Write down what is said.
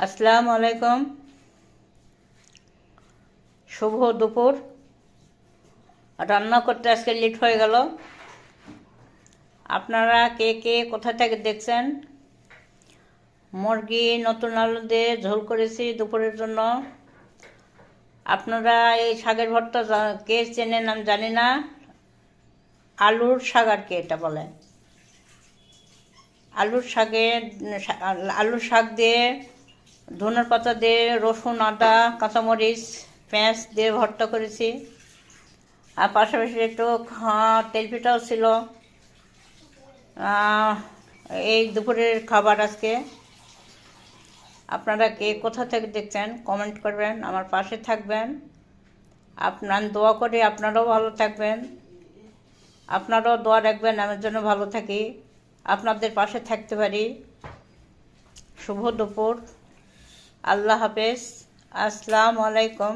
আসসালামু আলাইকুম। শুভ দুপুর। রান্না করতে আজকে লেট হয়ে গেল। আপনারা কে কে কোথা থেকে দেখছেন? মুরগি নতুন আলু দিয়ে ঝোল করেছি দুপুরের জন্য। আপনারা এই শাকের ভর্তা কে চেনেন আমি জানি না। আলুর শাক আর কি এটা বলে। আলুর শাক দিয়ে ধনের পাতা দিয়ে রসুন আদা কাঁচামরিচ পেঁয়াজ দিয়ে ভর্তা করেছি। আর পাশাপাশি একটু তেল পিঠাও ছিল। এই দুপুরের খাবার আজকে। আপনারা কে কোথা থেকে দেখছেন কমেন্ট করবেন, আমার পাশে থাকবেন। আপনার দোয়া করি আপনারাও ভালো থাকবেন, আপনারাও দোয়া রাখবেন আমার জন্য ভালো থাকি, আপনাদের পাশে থাকতে পারি। শুভ দুপুর। আল্লাহ হাফেজ। আসসালামু আলাইকুম।